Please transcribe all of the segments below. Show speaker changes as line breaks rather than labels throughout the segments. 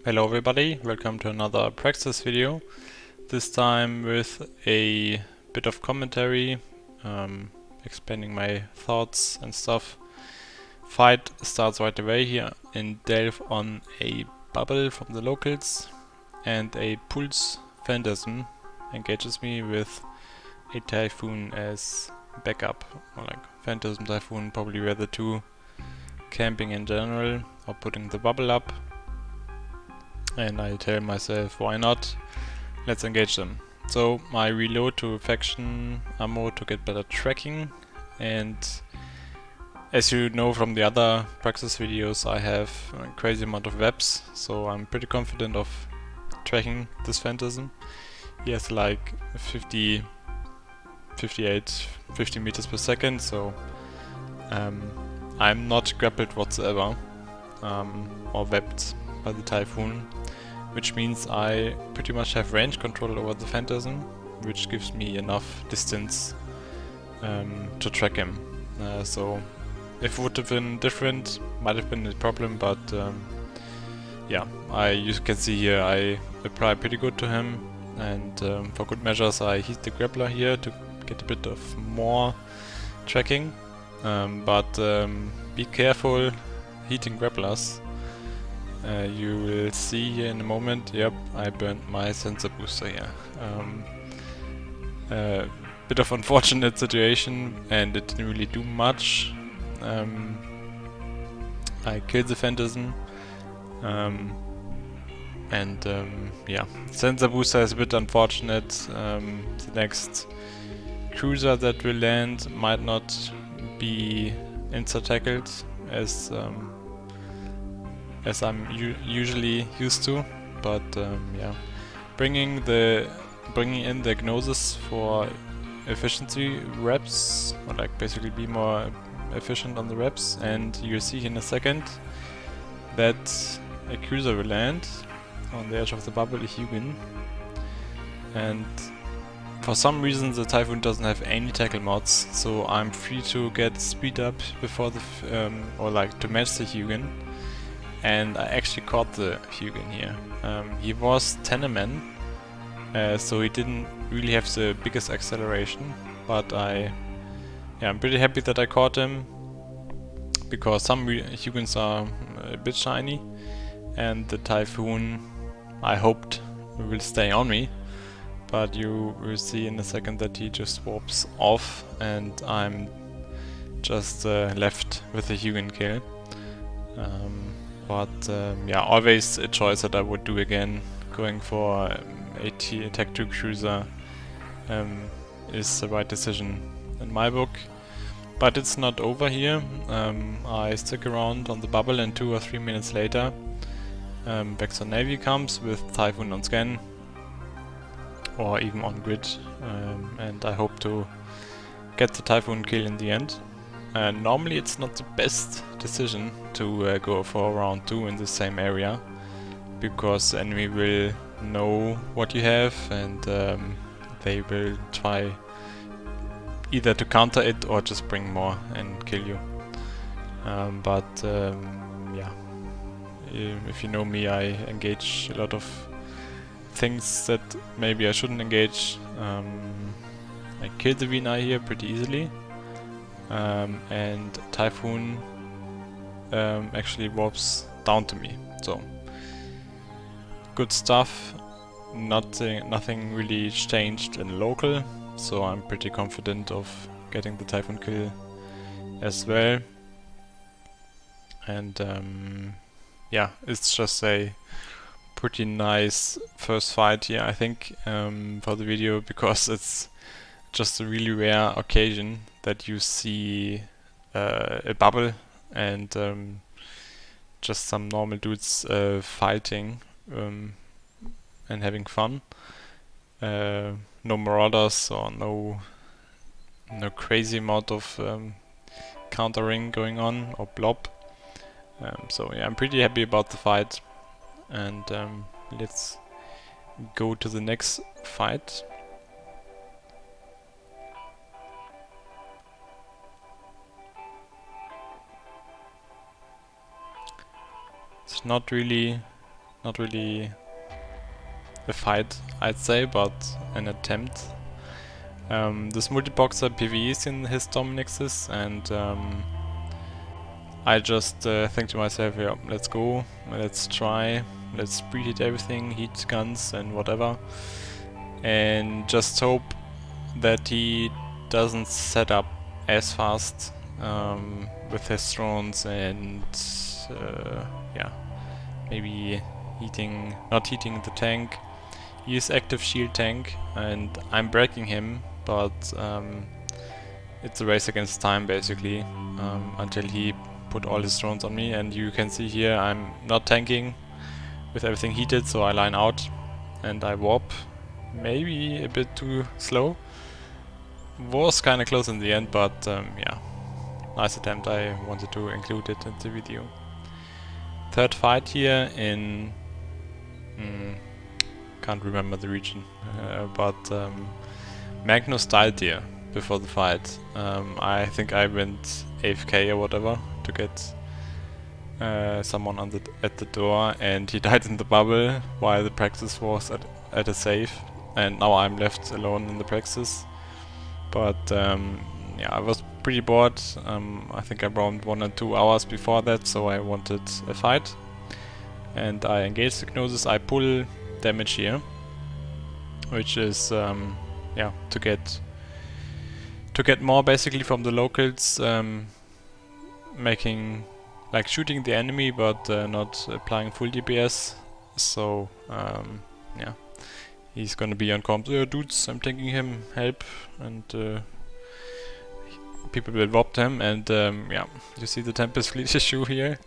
Hello everybody, welcome to another Praxis video. This time with a bit of commentary, explaining my thoughts and stuff. Fight starts right away here in Delph on a bubble from the locals, and a pulse phantasm engages me with a typhoon as backup. Or like phantasm, typhoon probably were the two camping in general, or putting the bubble up. And I tell myself, why not? Let's engage them. So I reload to faction ammo to get better tracking, and as you know from the other Praxis videos, I have a crazy amount of webs, so I'm pretty confident of tracking this phantasm. He has like 50, 58, 50 meters per second, so I'm not grappled whatsoever, or webbed by the typhoon, which means I pretty much have range control over the phantasm, which gives me enough distance to track him. So if it would have been different, might have been a problem, but yeah, you can see here I apply pretty good to him, and for good measures I heat the grappler here to get a bit of more tracking, but be careful heating grapplers. You will see here in a moment, yep, I burned my sensor booster here. Bit of unfortunate situation, and it didn't really do much. I killed the phantasm, and yeah, sensor booster is a bit unfortunate. The next cruiser that will land might not be insta-tackled as I'm usually used to, but yeah, bringing in the Gnosis for efficiency reps, or like basically be more efficient on the reps, and you'll see in a second that a cruiser will land on the edge of the bubble, a Hugin, and for some reason the Typhoon doesn't have any tackle mods, so I'm free to get speed up before the or like to match the Hugin. And I actually caught the Hugin here. He was Tenement, so he didn't really have the biggest acceleration, but I'm pretty happy that I caught him, because some Hugins are a bit shiny, and the Typhoon, I hoped, will stay on me, but you will see in a second that he just swaps off, and I'm just left with the Hugin kill. But yeah, always a choice that I would do again. Going for a Tech 2 cruiser is the right decision in my book. But it's not over here. I stick around on the bubble, and 2 or 3 minutes later Vexor Navy comes with Typhoon on scan, or even on grid, and I hope to get the Typhoon kill in the end. Normally it's not the best decision to go for round 2 in the same area, because the enemy will know what you have, and they will try either to counter it or just bring more and kill you. But yeah, if you know me, I engage a lot of things that maybe I shouldn't engage. I killed the Vina here pretty easily. And Typhoon actually warps down to me, so good stuff. Nothing really changed in local, so I'm pretty confident of getting the Typhoon kill as well. And yeah, it's just a pretty nice first fight here, I think, for the video, because it's just a really rare occasion that you see a bubble and just some normal dudes fighting and having fun. No marauders, or no crazy amount of countering going on, or blob. So yeah, I'm pretty happy about the fight, and let's go to the next fight. It's not really not really a fight, I'd say, but an attempt. This multi-boxer PvEs in his Dominixes, and I just think to myself, yeah, let's go, let's try, let's preheat everything, heat guns and whatever, and just hope that he doesn't set up as fast with his drones and yeah, maybe not heating the tank. He is active shield tank and I'm breaking him, but it's a race against time basically, until he put all his drones on me. And you can see here I'm not tanking with everything heated, so I line out and I warp, maybe a bit too slow. Was kinda close in the end, but yeah, nice attempt. I wanted to include it in the video. Third fight here in can't remember the region, but Magnus died here before the fight. I think I went AFK or whatever to get someone at the door, and he died in the bubble while the Praxis was at a safe, and now I'm left alone in the Praxis. But yeah, I was pretty bored. I think I roamed 1 or 2 hours before that, so I wanted a fight. And I engage the Gnosis. I pull damage here, which is yeah, to get more basically from the locals, making like shooting the enemy, but not applying full DPS. So yeah, he's gonna be on comms. Dudes, I'm taking him, help, and people will warp him. And yeah, you see the Tempest Fleet issue here.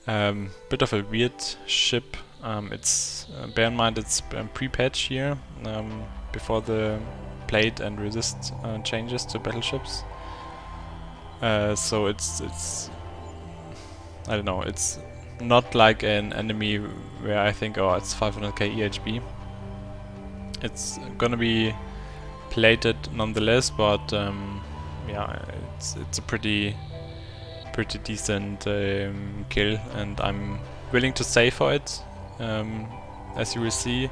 Bit of a weird ship. It's bear in mind it's pre-patch here, before the plate and resist changes to battleships. So it's I don't know, it's not like an enemy where I think, oh, it's 500k EHB. It's gonna be plated nonetheless, but yeah, it's a pretty decent kill, and I'm willing to save for it. As you will see,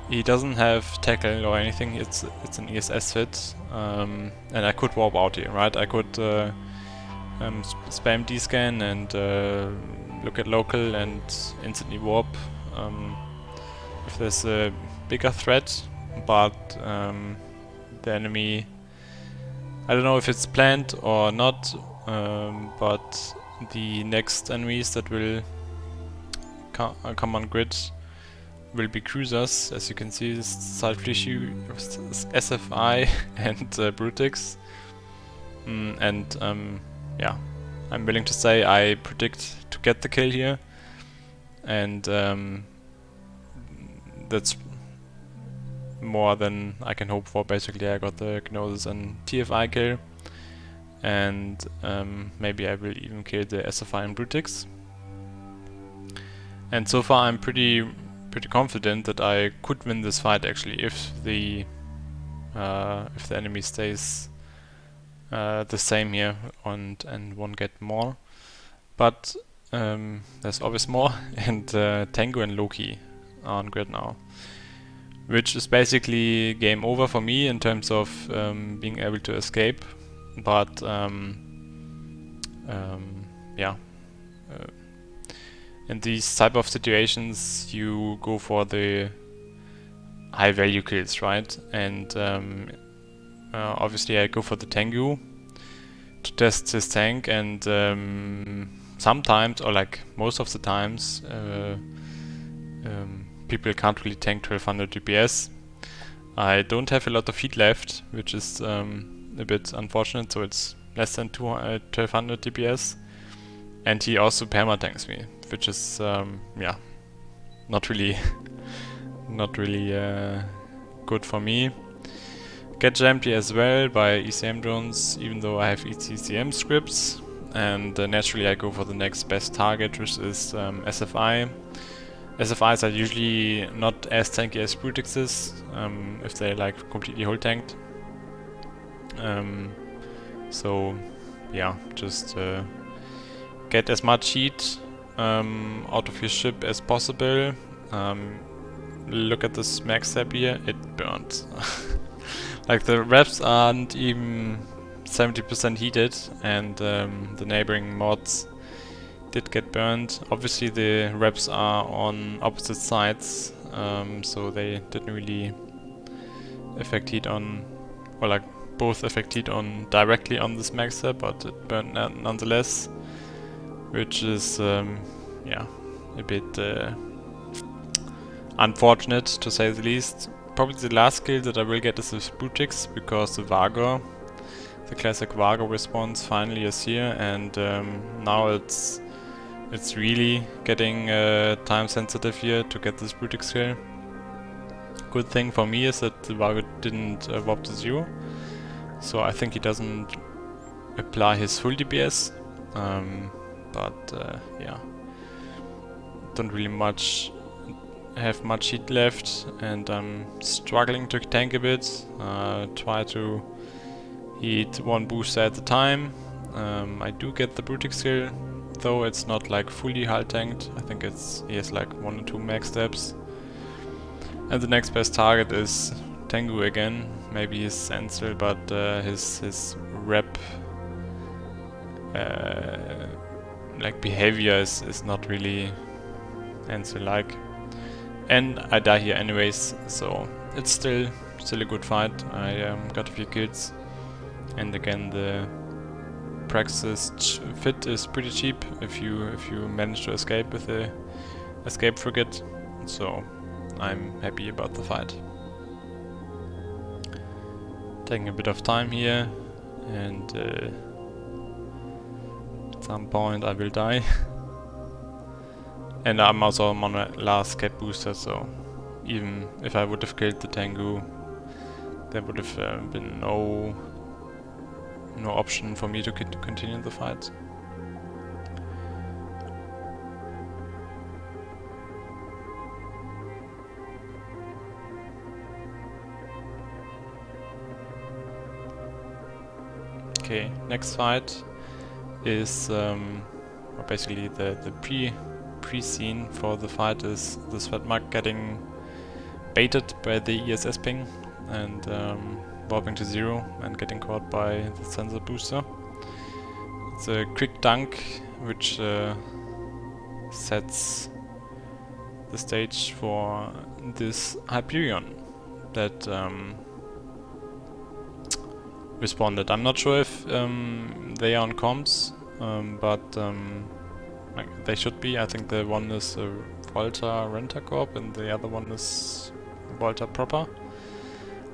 he doesn't have tackle or anything. It's an ESS fit, and I could warp out here, right? I could spam D-scan and look at local and instantly warp if there's a bigger threat, but the enemy, I don't know if it's planned or not, but the next enemies that will come on grid will be cruisers. As you can see, this Saltflishu, SFI and Brutix. And yeah, I'm willing to say I predict to get the kill here, and that's more than I can hope for. Basically, I got the Gnosis and TFI kill, and maybe I will even kill the SFI and Brutix. And so far I'm pretty confident that I could win this fight actually, if the enemy stays the same here and won't get more. But there's always more, and Tango and Loki are on grid now, which is basically game over for me in terms of being able to escape. But yeah, in these type of situations you go for the high value kills, right? And obviously I go for the Tengu to test his tank, and sometimes, or like most of the times, people can't really tank 1200 DPS. I don't have a lot of heat left, which is a bit unfortunate, so it's less than 1200 DPS. And he also perma-tanks me, which is yeah, not really good for me. Get jammed here as well by ECM drones, even though I have ECM scripts, and naturally I go for the next best target, which is SFI. SFIs are usually not as tanky as Brutixes, if they're like completely whole tanked. So yeah, just get as much heat out of your ship as possible, Look at this max step here, it burned. Like the reps aren't even 70% heated, and the neighboring mods did get burned. Obviously the reps are on opposite sides, so they didn't really affect heat on, or like both affect heat on directly on this max step, but it burned nonetheless, which is yeah, a bit unfortunate to say the least. Probably the last skill that I will get is the Brutix, because the Vargo, the classic Vargo response finally is here, and now it's really getting time sensitive here to get this Brutix skill. Good thing for me is that the Vargo didn't warp to 0, so I think he doesn't apply his full DPS, but yeah, don't really have much heat left, and I'm struggling to tank a bit. Try to hit one booster at a time. I do get the Brutix skill, though it's not like fully hull tanked. I think he has like 1 or 2 max steps. And the next best target is Tengu again. Maybe his Sensor, but his rep like behavior is not really Ansel-like. And I die here anyways, so it's still a good fight. I got a few kills, and again the Praxis fit is pretty cheap if you manage to escape with the escape frigate, so I'm happy about the fight. Taking a bit of time here, and at some point I will die. And I'm also on my last cat booster, so even if I would have killed the Tengu, there would have been no option for me to continue the fight. Okay, next fight is basically the pre-scene for the fight is the Svetmark getting baited by the ESS ping and warping to 0 and getting caught by the sensor booster. It's a quick dunk which sets the stage for this Hyperion that responded. I'm not sure if they are on comms, but like they should be. I think the one is Volta Rentacorp and the other one is Volta proper.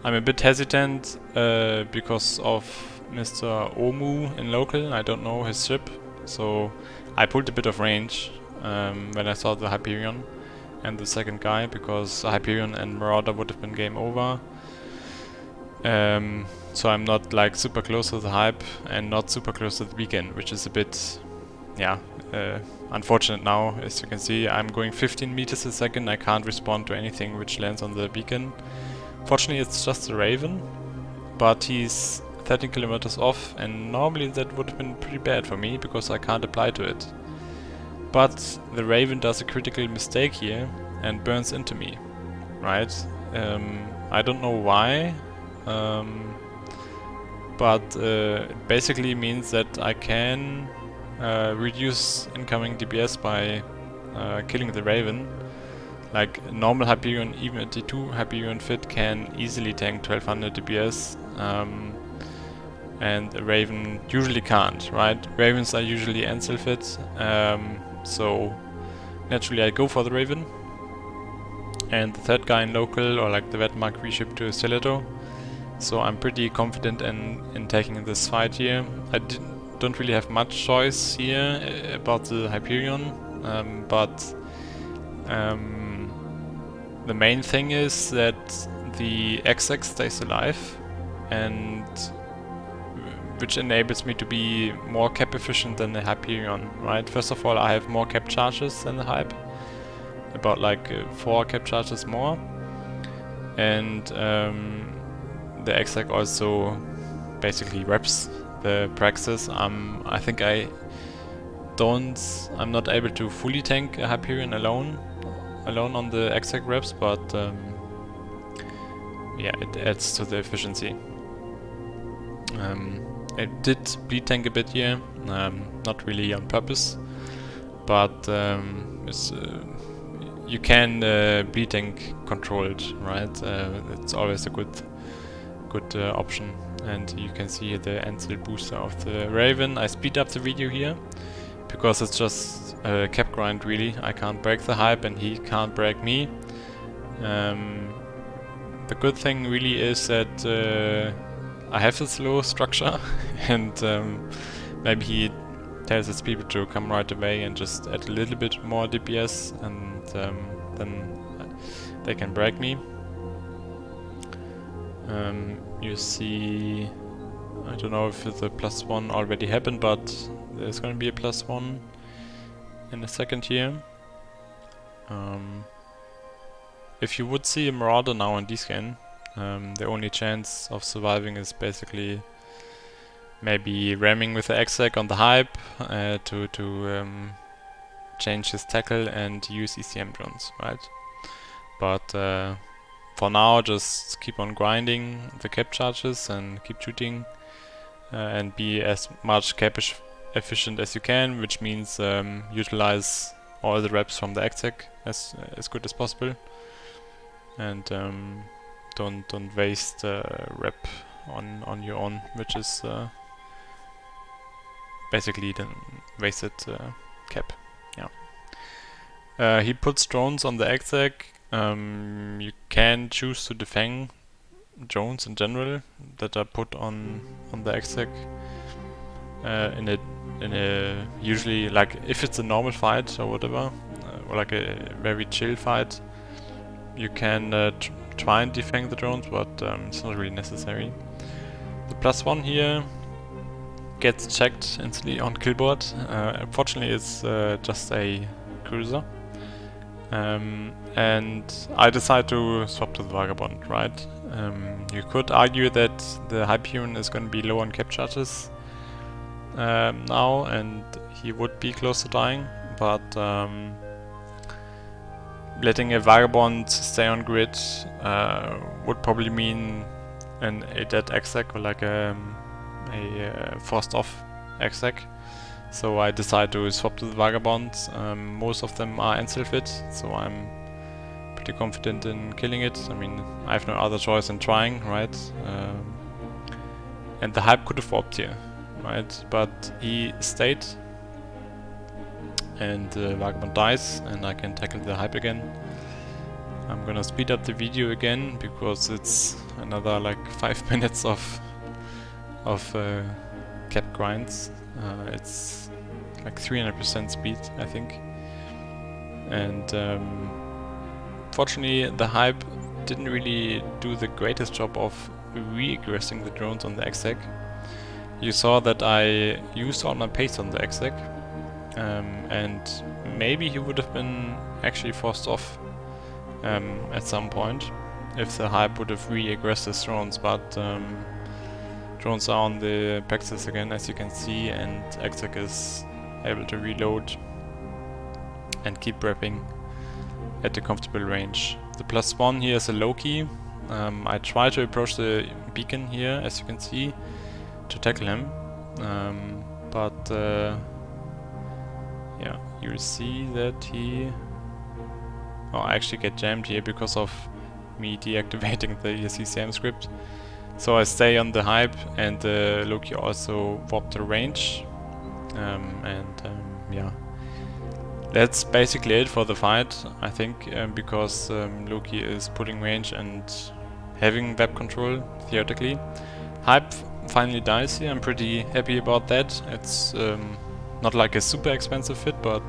I'm a bit hesitant because of Mr. Omu in local. I don't know his ship, so I pulled a bit of range when I saw the Hyperion and the second guy, because Hyperion and Marauder would have been game over. So I'm not like super close to the hype and not super close to the beacon, which is a bit, yeah, unfortunate now. As you can see, I'm going 15 meters a second. I can't respond to anything which lands on the beacon. Fortunately, it's just a Raven, but he's 13 kilometers off, and normally that would have been pretty bad for me because I can't apply to it. But the Raven does a critical mistake here and burns into me, right? I don't know why, but it basically means that I can reduce incoming DPS by killing the Raven. Like normal Hyperion, even a T2 Hyperion fit can easily tank 1200 DPS, and a Raven usually can't, right? Ravens are usually Ansel fit, so naturally I go for the Raven. And the third guy in local, or like the Vetmark, reship to Stiletto. So I'm pretty confident in taking this fight here. I don't really have much choice here about the Hyperion, but the main thing is that the XX stays alive, and which enables me to be more cap efficient than the Hyperion, right? First of all, I have more cap charges than the Hype, about like 4 cap charges more, and the XX also basically reps the Praxis. I think I'm not able to fully tank a Hyperion alone, alone on the exec reps, but yeah, it adds to the efficiency. It did bleed tank a bit here, not really on purpose, but you can bleed tank control it, right? It's always a good option. And you can see the Immensea booster of the Raven. I speed up the video here because it's just a cap grind really. I can't break the hype and he can't break me. The good thing really is that I have this low structure and maybe he tells his people to come right away and just add a little bit more DPS, and then they can break me. You see, I don't know if the +1 already happened, but there's gonna be a +1 in a second here. If you would see a Marauder now in D-scan, the only chance of surviving is basically maybe ramming with the exec on the hype to change his tackle and use ECM drones, right? But for now, just keep on grinding the cap charges and keep shooting and be as much cap efficient as you can, which means utilize all the reps from the exec as good as possible, and don't waste rep on your own, which is basically the wasted cap. Yeah. He puts drones on the exec. You can choose to defang drones in general that are put on the exec in a usually, like, if it's a normal fight or whatever, or like a very chill fight, you can try and defang the drones, but it's not really necessary. The +1 here gets checked instantly on killboard. Unfortunately, it's just a cruiser. And I decide to swap to the Vagabond, right? You could argue that the Hyperion is going to be low on cap charges now, and he would be close to dying, but letting a Vagabond stay on grid would probably mean a dead exec, or like a forced off exec. So I decide to swap to the Vagabonds. Most of them are Immensea fit, so I'm pretty confident in killing it. I mean, I have no other choice than trying, right? And the hype could have warped here, right? But he stayed, and the Vagabond dies, and I can tackle the hype again. I'm gonna speed up the video again because it's another like 5 minutes of cap grinds. It's like 300% speed, I think. And fortunately, the hype didn't really do the greatest job of re-aggressing the drones on the exec. You saw that I used all my pace on the exec, and maybe he would have been actually forced off at some point if the hype would have re-aggressed his drones, but drones are on the Praxis again, as you can see, and exec is able to reload and keep prepping at a comfortable range. The +1 here is a low-key. I try to approach the beacon here, as you can see, to tackle him, but yeah, you see that he... Oh, I actually get jammed here because of me deactivating the CCM script. So I stay on the hype, and the Loki also warped the range, yeah. That's basically it for the fight, I think, because Loki is pulling range and having web control, theoretically. Hype finally dies here, I'm pretty happy about that. It's not like a super expensive fit, but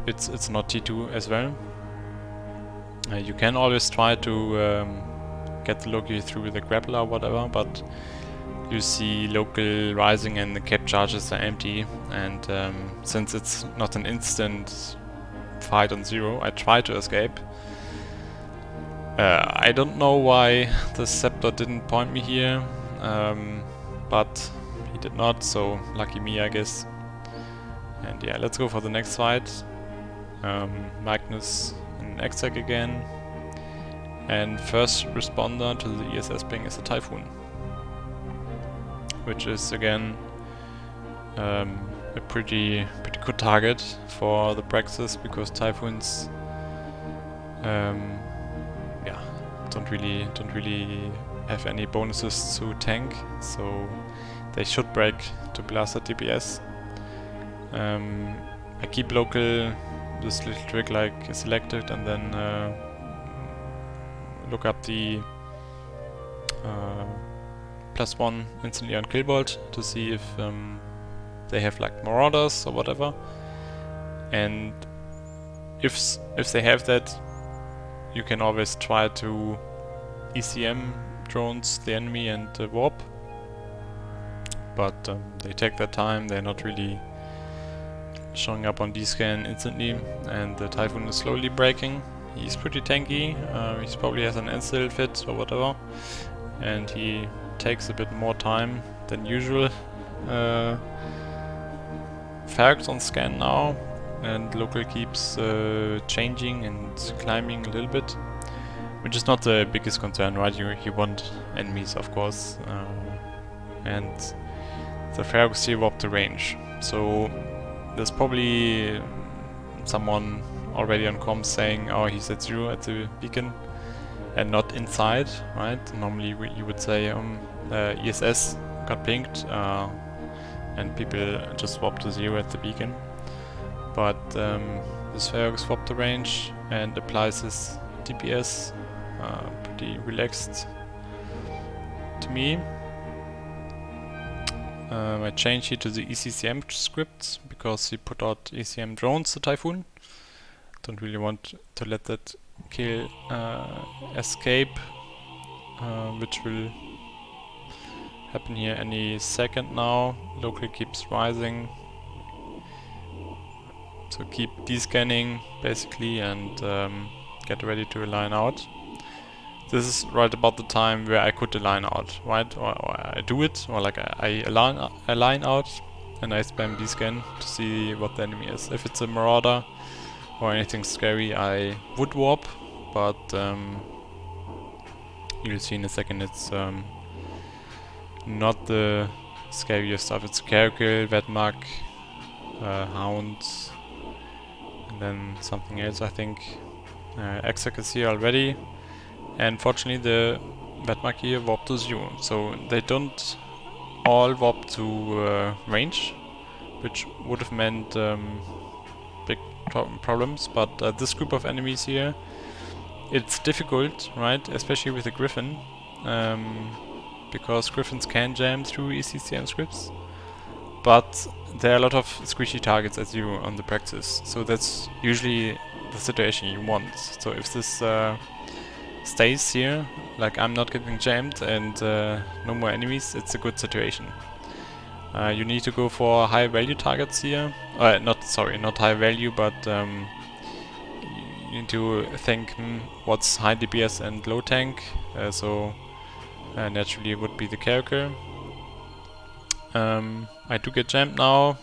it's not T2 as well. You can always try to get the Loki through the grappler or whatever, but you see local rising and the cap charges are empty, and since it's not an instant fight on 0, I try to escape. I don't know why the Scepter didn't point me here, but he did not, so lucky me, I guess. And yeah, let's go for the next fight. Magnus and Exec again. And first responder to the ESS ping is a Typhoon, which is again a pretty good target for the Praxis, because Typhoons yeah, don't really have any bonuses to tank, so they should break to blast at DPS. I keep local, this little trick like selected, and then look up the +1 instantly on Killbolt to see if they have like Marauders or whatever. And if they have that, you can always try to ECM drones the enemy and warp. But they take their time, they're not really showing up on D-scan instantly, and the Typhoon is slowly breaking. He's pretty tanky, he probably has an install fit or whatever, and he takes a bit more time than usual. Fergus on scan now, and local keeps changing and climbing a little bit, which is not the biggest concern, right? You want enemies, of course, and the Fergus here warped the range, so there's probably someone already on comms saying, oh, he's at 0 at the beacon and not inside, right? Normally you would say ESS got pinged and people just swapped to 0 at the beacon. But this Fergus swapped the range and applies his DPS pretty relaxed to me. I changed here to the ECCM script because he put out ECM drones, the Typhoon. Don't really want to let that kill escape, which will happen here any second now. Local keeps rising, so keep descanning basically and get ready to align out. This is right about the time where I could align out, right? Or I do it, or like I align out and I spam descan to see what the enemy is. If it's a Marauder or anything scary, I would warp, but you'll see in a second it's not the scariest stuff. It's Caracal, Vedmak, Hound, and then something else, I think. Exec is here already, and fortunately the Vedmak here warped to 0, so they don't all warp to range, which would have meant big problems, but this group of enemies here, it's difficult, right? Especially with the Griffin, because Griffins can jam through ECCM scripts, but there are a lot of squishy targets at 0 on the Praxis, so that's usually the situation you want. So if this stays here, like I'm not getting jammed and no more enemies, it's a good situation. You need to go for high value targets here. Not high value, but you need to think what's high DPS and low tank. So naturally it would be the Caracal. I do get jammed now,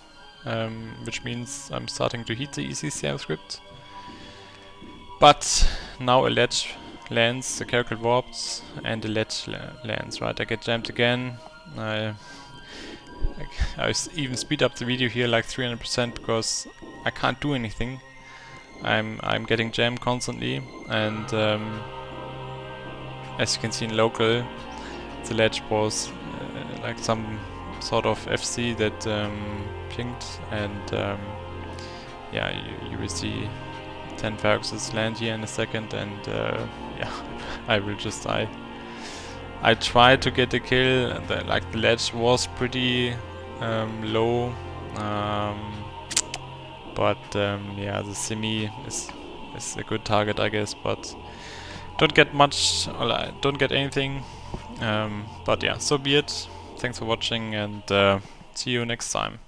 which means I'm starting to heat the ECCM script. But now a ledge lands, the Caracal warps, and the ledge lands, right? I get jammed again. I even speed up the video here like 300% because I can't do anything. I'm getting jammed constantly, and as you can see in local, the ledge was like some sort of FC that pinged, and yeah, you will see 10 Ferguses land here in a second, and yeah, I will just die. I tried to get a kill, like the ledge was pretty low, but yeah, the semi is a good target, I guess, but don't get much, or don't get anything, but yeah, so be it. Thanks for watching, and see you next time.